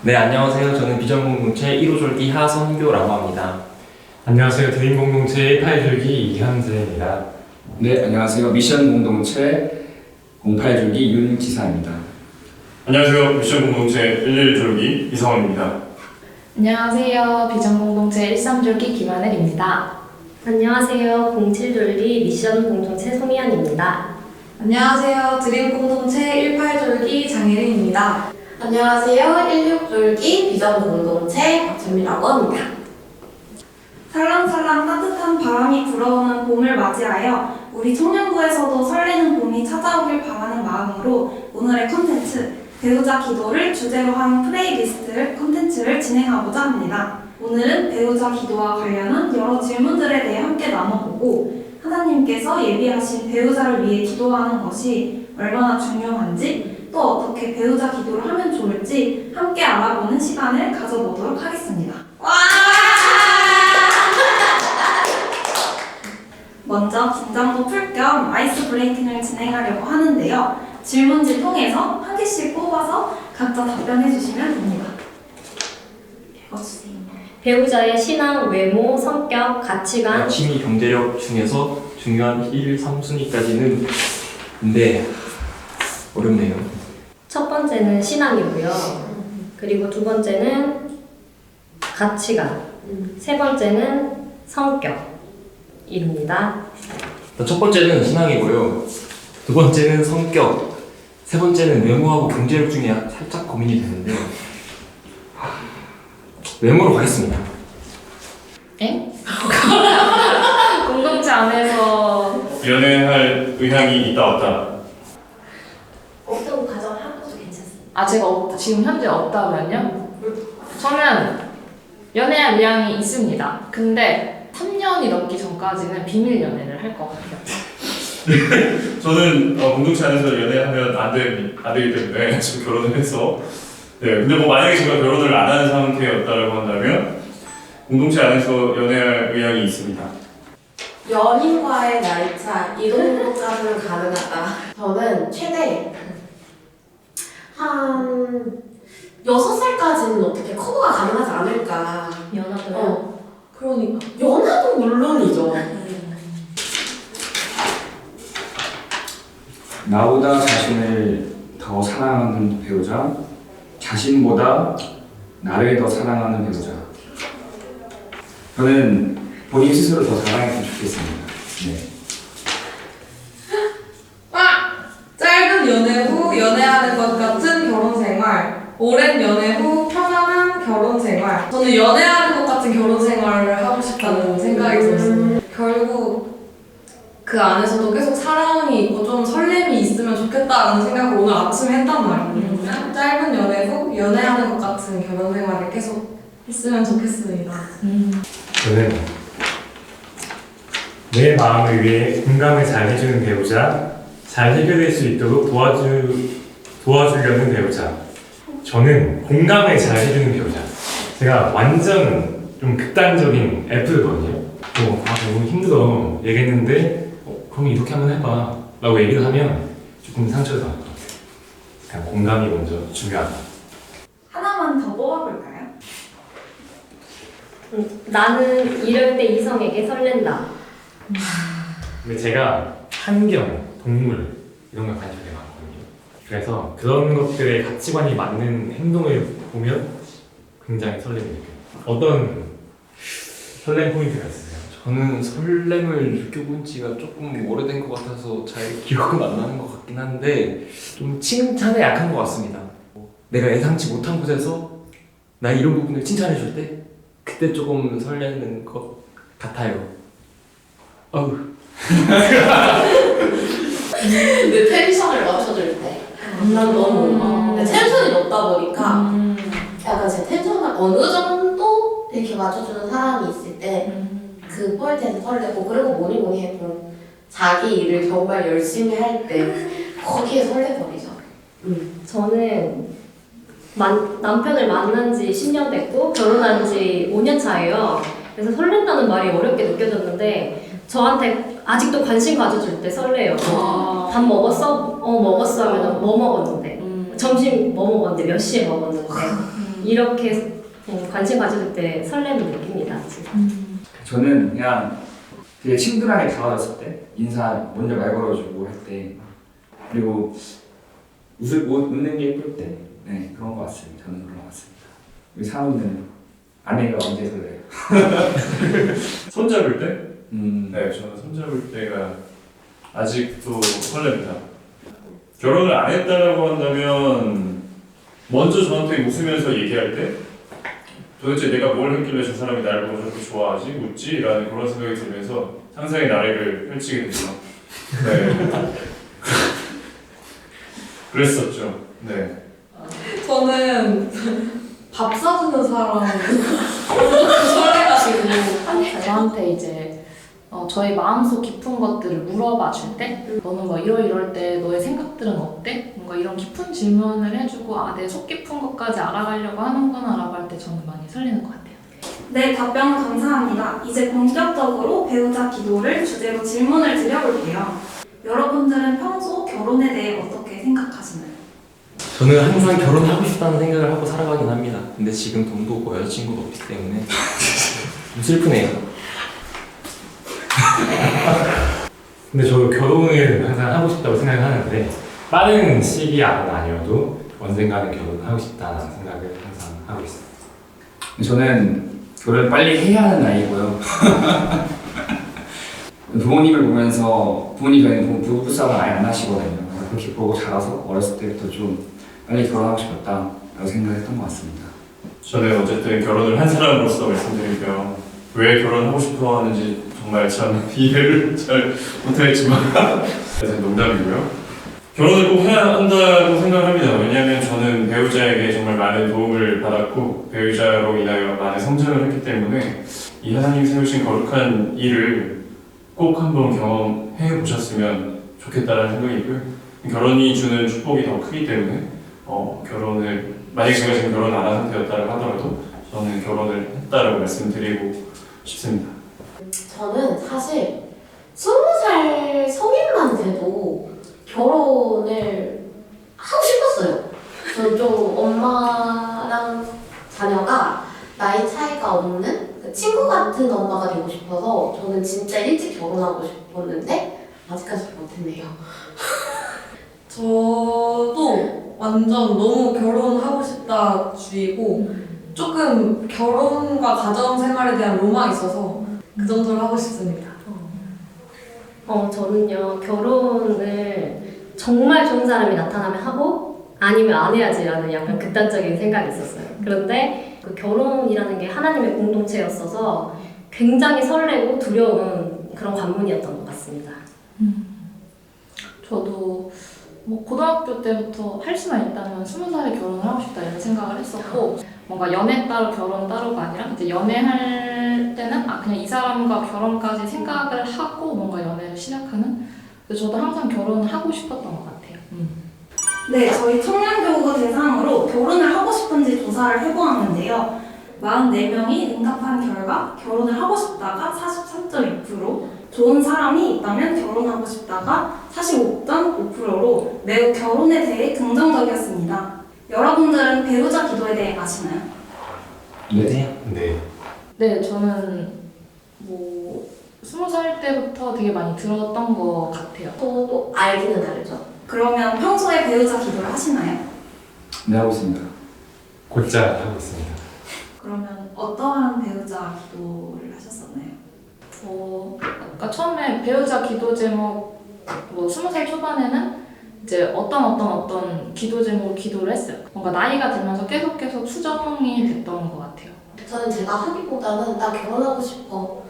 네, 안녕하세요. 저는 비전공동체 1호 졸기 하선교라고 합니다. 안녕하세요. 드림 공동체 18줄기 이현재입니다. 네, 안녕하세요. 미션 공동체 08줄기 윤기사입니다. 안녕하세요. 미션 공동체 11졸기 이성원입니다. 안녕하세요. 비전공동체 13졸기 김하늘입니다. 안녕하세요. 07졸기 미션 공동체 송희연입니다. 안녕하세요. 드림 공동체 18졸기 장혜린입니다. 안녕하세요. 16졸기 비전 공동체 박준미라고 합니다. 살랑살랑 따뜻한 바람이 불어오는 봄을 맞이하여 우리 청년부에서도 설레는 봄이 찾아오길 바라는 마음으로 오늘의 컨텐츠 배우자 기도를 주제로 한 플레이리스트 컨텐츠를 진행하고자 합니다. 오늘은 배우자 기도와 관련한 여러 질문들에 대해 함께 나눠보고 하나님께서 예비하신 배우자를 위해 기도하는 것이 얼마나 중요한지 또 어떻게 배우자 기도를 하면 좋을지 함께 알아보는 시간을 가져보도록 하겠습니다. 먼저 긴장도 풀 겸 아이스 브레이킹을 진행하려고 하는데요. 질문지 통해서 한 개씩 뽑아서 각자 답변해 주시면 됩니다. 읽어주세요. 배우자의 신앙, 외모, 성격, 가치관, 취미, 경제력 중에서 중요한 1, 3순위까지는 근데 어렵네요. 첫 번째는 신앙이고요. 그리고 두 번째는 가치관, 세 번째는 성격입니다. 첫 번째는 신앙이고요. 두 번째는 성격, 세 번째는 외모하고 경제력 중에 살짝 고민이 되는데 외모로 가겠습니다. 에? 공동체 안에서 연애할 의향이 있다 없다. 어떤 가정하고도 괜찮습니다. 제가 지금 현재 없다면요? 저는 연애할 의향이 있습니다. 근데 3년이 넘기 전까지는 비밀 연애를 할 것 같아요. 저는 공동체 안에서 연애하면 안 되기 때문에 지금 결혼을 해서 근데 뭐 만약에 제가 결혼을 안 하는 상태였다고 한다면 공동체 안에서 연애할 의향이 있습니다. 연인과의 나이차 이 정도까지는 가능하다. 저는 최대 한 6살까지는 어떻게 커버가 가능하지 않을까. 연하도요. 그러니까 연하도 물론이죠. 나보다 자신을 더 사랑하는 배우자, 자신보다 나를 더 사랑하는 배우자. 저는 본인 스스로 더 사랑했으면 좋겠습니다. 네. 짧은 연애 후 연애하는 것 같은 결혼 생활, 오랜 연애 후 편안한 결혼 생활. 저는 연애하는 것 같은 결혼 생활을 하고 싶다는 생각이 들었어요. 결국 그 안에서도 계속 사랑이 있고 좀 설렘이 있으면 좋겠다는 생각을 오늘 아침에 했단 말이에요. 짧은 연애 후 연애하는 것 같은 결혼 생활을 계속 했으면 좋겠습니다. 저는 내 마음을 위해 공감을 잘 해주는 배우자, 잘 해결될 수 있도록 도와주려는 배우자. 저는 공감을 잘 해주는 배우자. 제가 완전 좀 극단적인 F거든요. 너무 힘들어 얘기했는데 그럼 이렇게 한번 해봐 라고 얘기를 하면 조금 상처를 받을 것 같아요. 그냥 공감이 먼저 중요하다. 하나만 더 뽑아볼까요? 나는 이럴 때 이성에게 설렌다. 근데 제가 환경, 동물 이런 거 관심이 되게 많거든요. 그래서 그런 것들의 가치관이 맞는 행동을 보면 굉장히 설렘이 느껴요. 어떤 설렘 포인트가 있으세요? 저는 설렘을 느껴본 지가 조금 오래된 것 같아서 잘 기억은 안 나는 것 같긴 한데 좀 칭찬에 약한 것 같습니다. 내가 예상치 못한 곳에서 나 이런 부분을 칭찬해 줄 때 그때 조금 설레는 것 같아요. 어우. 내 텐션을 맞춰줄 때. 난 너무 근데 텐션이 높다 보니까 약간 제 텐션을 어느 정도 이렇게 맞춰주는 사람이 있을 때 그 포인트에서 설레고, 그리고 뭐니 해도 자기 일을 정말 열심히 할 때 거기에 설레버리죠. 저는 남편을 만난 지 10년 됐고 결혼한 지 5년 차예요. 그래서 설렌다는 말이 어렵게 느껴졌는데 저한테 아직도 관심 가져줄 때 설레요. 밥 먹었어? 먹었어 하면 뭐 먹었는데 점심 뭐 먹었는데 몇 시에 먹었는데 이렇게 관심 가져줄 때 설렘을 느낍니다. 지금. 저는 그냥 되게 친근하게 다가갔을 때 인사 먼저 말 걸어주고 할 때 그리고 웃는 게 예쁠 때 네, 그런 것 같습니다. 저는 그런 것 같습니다. 우리 사모는 아내가 언제 설레요? 손잡을 때? 네. 네, 저는 손잡을 때가 아직도 설렙니다. 결혼을 안 했다라고 한다면 먼저 저한테 웃으면서 얘기할 때 도대체 내가 뭘 했길래 저 사람이 나를 보고 저렇게 좋아하지? 웃지? 라는 그런 생각이 들면서 상상의 나래를 펼치게 되죠. 네. 그랬었죠. 네. 저는 밥 사주는 사람 설레가지고 저한테 이제 저희 마음속 깊은 것들을 물어봐 줄 때 너는 뭐 이럴 때 너의 생각들은 어때? 뭔가 이런 깊은 질문을 해주고 내 속 깊은 것까지 알아가려고 하는구나 라고 할 때 저는 많이 설레는 것 같아요. 네, 답변 감사합니다. 이제 본격적으로 배우자 기도를 주제로 질문을 드려볼게요. 여러분들은 평소 결혼에 대해 어떻게 생각하시나요? 저는 항상 결혼하고 싶다는 생각을 하고 살아가긴 합니다. 근데 지금 돈도 없고 여자친구도 없기 때문에 좀 슬프네요. 근데 저도 결혼을 항상 하고 싶다고 생각을 하는데 빠른 시기 안은 아니어도 언젠가는 결혼하고 싶다는 생각을 항상 하고 있어요. 저는 결혼 빨리 해야 하는 나이고요. 부모님을 보면서 저희는 부부싸움 아예 안 하시거든요. 그렇게 보고 자라서 어렸을 때부터 좀 빨리 결혼하고 싶었다라고 생각했던 것 같습니다. 저는 어쨌든 결혼을 한 사람으로서 말씀드리면 왜 결혼하고 싶어 하는지 정말 참 이해를 잘 못하겠지만 농담이고요. 결혼을 꼭 해야 한다고 생각합니다. 왜냐하면 저는 배우자에게 정말 많은 도움을 받았고 배우자로 인하여 많은 성장을 했기 때문에 이 하나님 세우신 거룩한 일을 꼭 한번 경험해 보셨으면 좋겠다는 생각이 있고요. 결혼이 주는 축복이 더 크기 때문에 결혼을 만약 제가 지금 결혼 안 한 상태였다고 하더라도 저는 결혼을 했다라고 말씀드리고 싶습니다. 저는 사실 20살 성인만 돼도 결혼을 하고 싶었어요. 저 좀 엄마랑 자녀가 나이 차이가 없는 친구 같은 엄마가 되고 싶어서 저는 진짜 일찍 결혼하고 싶었는데 아직까지 못했네요. 저도 완전 너무 결혼하고 싶다 주의고 조금 결혼과 가정 생활에 대한 로망이 있어서 그 정도로 하고 싶습니다. 저는요, 결혼을 정말 좋은 사람이 나타나면 하고 아니면 안 해야지라는 약간 극단적인 생각이 있었어요. 그런데 그 결혼이라는 게 하나님의 공동체였어서 굉장히 설레고 두려운 그런 관문이었던 것 같습니다. 저도 뭐 고등학교 때부터 할 수만 있다면 20살에 결혼을 하고 싶다 이런 생각을 했었고 뭔가 연애 따로 결혼 따로가 아니라 이제 연애할 때는 그냥 이 사람과 결혼까지 생각을 하고 뭔가 연애를 시작하는 그래서 저도 항상 결혼을 하고 싶었던 것 같아요. 네, 저희 청년교구 대상으로 결혼을 하고 싶은지 조사를 해보았는데요. 44명이 응답한 결과 결혼을 하고 싶다가 43.2%, 좋은 사람이 있다면 결혼하고 싶다가 45.5%로 매우 결혼에 대해 긍정적이었습니다. 여러분들은 배우자 기도에 대해 아시나요? 네. 네. 네, 저는 뭐 20살 때부터 되게 많이 들었던 것 같아요. 저도 알기는 알죠. 그러면 평소에 배우자 기도를 하시나요? 네, 하고 있습니다. 곧잘 하고 있습니다. 그러면 어떠한 배우자 기도를 하셨었나요? 그러니까 처음에 배우자 기도 제목 뭐 20살 초반에는 이제 어떤 기도 제목으로 기도를 했어요. 뭔가 나이가 들면서 계속 수정이 됐던 것 같아요. 저는 제가 하기보다는 나 결혼하고 싶어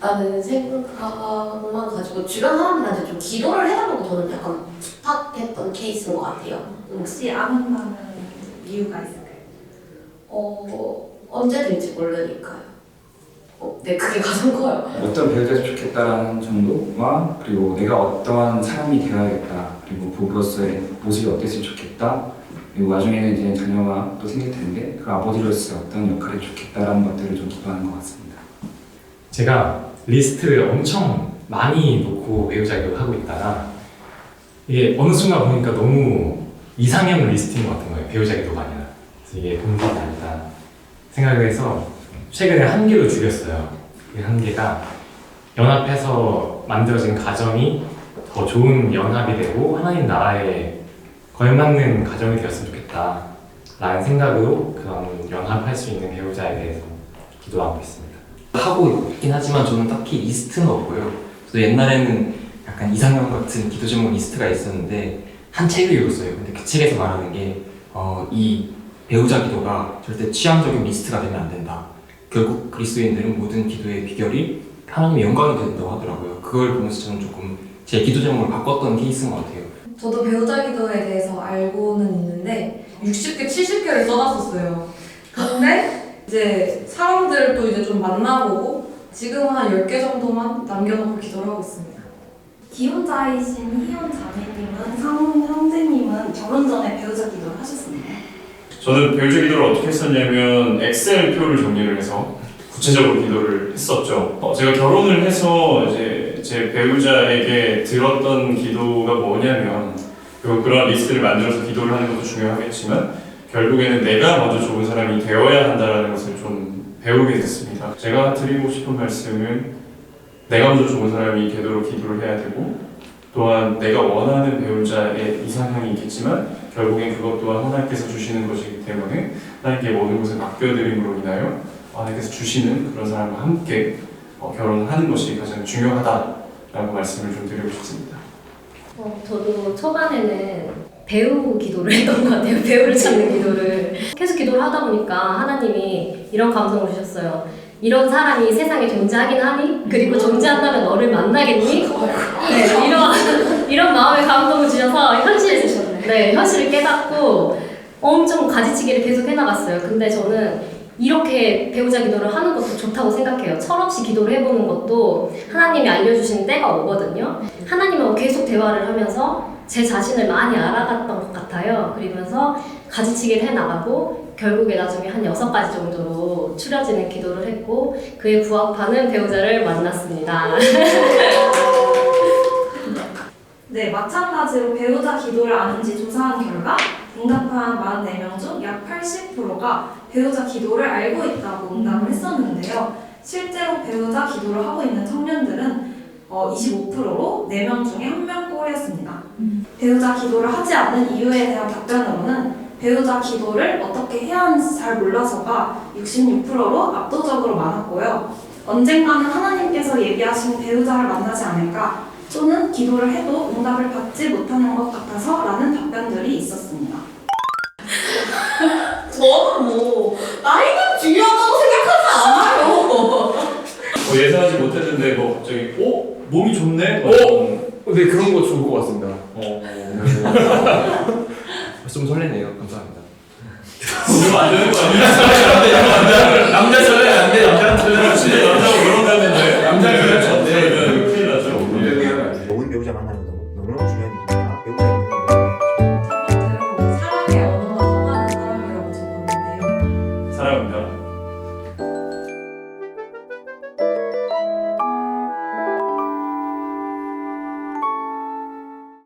라는 생각만 가지고 주변 사람들한테 좀 기도를 해달라고 저는 약간 부탁했던 케이스인 것 같아요. 혹시 안 한다는 이유가 있을까요? 언제 될지 모르니까요. 네, 그게 가장 커요. 어떤 배우자가 좋겠다라는 정도와 그리고 내가 어떠한 사람이 되어야겠다 그리고 부부로서의 모습이 어땠으면 좋겠다 그리고 나중에는 이제 자녀가 또 생길 텐데 그 아버지로서 어떤 역할이 좋겠다라는 것들을 좀 기도하는 것 같습니다. 제가 리스트를 엄청 많이 놓고 배우자 기도를 하고 있다가 이게 어느 순간 보니까 너무 이상형 리스트인 것 같은 거예요. 배우자 기도가 아니라. 그래서 이게 본질이 아니다 생각을 해서 최근에 한계로 줄였어요. 그 한계가 연합해서 만들어진 가정이 더 좋은 연합이 되고 하나님 나라에 걸맞는 가정이 되었으면 좋겠다 라는 생각으로 그런 연합할 수 있는 배우자에 대해서 기도하고 있습니다. 하고 있긴 하지만 저는 딱히 리스트는 없고요. 저도 옛날에는 약간 이상형 같은 기도 제목 리스트가 있었는데 한 책을 읽었어요. 근데 그 책에서 말하는 게 이 배우자 기도가 절대 취향적인 리스트가 되면 안 된다. 결국 그리스도인들은 모든 기도의 비결이 하나님의 영광이 된다고 하더라고요. 그걸 보면서 저는 조금 제 기도 제목을 바꿨던 케이스인 것 같아요. 저도 배우자 기도에 대해서 알고는 있는데 60개, 70개를 써놨었어요. 근데 이제 사람들도 이제 좀 만나보고 지금은 한 10개 정도만 남겨놓고 기도를 하고 있습니다. 기혼자이신 희혼 자매님은 상훈 형제님은 결혼 전에 배우자 기도를 하셨습니다. 저는 배우자 기도를 어떻게 했었냐면 엑셀 표를 정리를 해서 구체적으로 기도를 했었죠. 제가 결혼을 해서 이제 제 배우자에게 들었던 기도가 뭐냐면 그런 리스트를 만들어서 기도를 하는 것도 중요하겠지만 결국에는 내가 먼저 좋은 사람이 되어야 한다는 것을 좀 배우게 됐습니다. 제가 드리고 싶은 말씀은 내가 먼저 좋은 사람이 되도록 기도를 해야 되고 또한 내가 원하는 배우자의 이상향이 있겠지만 결국엔 그것 또한 하나님께서 주시는 것이기 때문에 하나님께 모든 것을 맡겨드림으로 인하여 하나님께서 주시는 그런 사람과 함께 결혼을 하는 것이 가장 중요하다라고 말씀을 좀 드리고 싶습니다. 저도 초반에는 배우 기도를 했던 것 같아요. 배우를 찾는 기도를. 계속 기도를 하다 보니까 하나님이 이런 감성을 주셨어요. 이런 사람이 세상에 존재하긴 하니? 그리고 존재한다면 너를 만나겠니? 네, 이런 마음의 감동을 주셔서 현실을 깨닫고 엄청 가지치기를 계속 해나갔어요. 근데 저는 이렇게 배우자 기도를 하는 것도 좋다고 생각해요. 철없이 기도를 해보는 것도 하나님이 알려주신 때가 오거든요. 하나님하고 계속 대화를 하면서 제 자신을 많이 알아갔던 것 같아요. 그러면서 가지치기를 해나가고 결국에 나중에 한 6가지 정도로 추려지는 기도를 했고 그에 부합하는 배우자를 만났습니다. 네, 마찬가지로 배우자 기도를 아는지 조사한 결과 응답한 44명 중 약 80%가 배우자 기도를 알고 있다고 응답을 했었는데요. 실제로 배우자 기도를 하고 있는 청년들은 25%로 4명 중에 1명꼴이었습니다. 배우자 기도를 하지 않는 이유에 대한 답변으로는 배우자 기도를 어떻게 해야 하는지 잘 몰라서가 66%로 압도적으로 많았고요. 언젠가는 하나님께서 얘기하신 배우자를 만나지 않을까 또는 기도를 해도 응답을 받지 못하는 것 같아서 라는 답변들이 있었습니다. 저는 뭐 나이가 중요하다고 생각하지 않아요. 예상하지 못했는데 갑자기 몸이 좋네? 네, 그런 거 좋을 것 같습니다. 좀 설레네요. 감사합니다. 이러면 안 되는 거 아니야? 남자 설레 안 돼. 남자하고 결혼했는데 남자 결혼 안 돼. 큰일 나죠. 좋은 배우자 만나는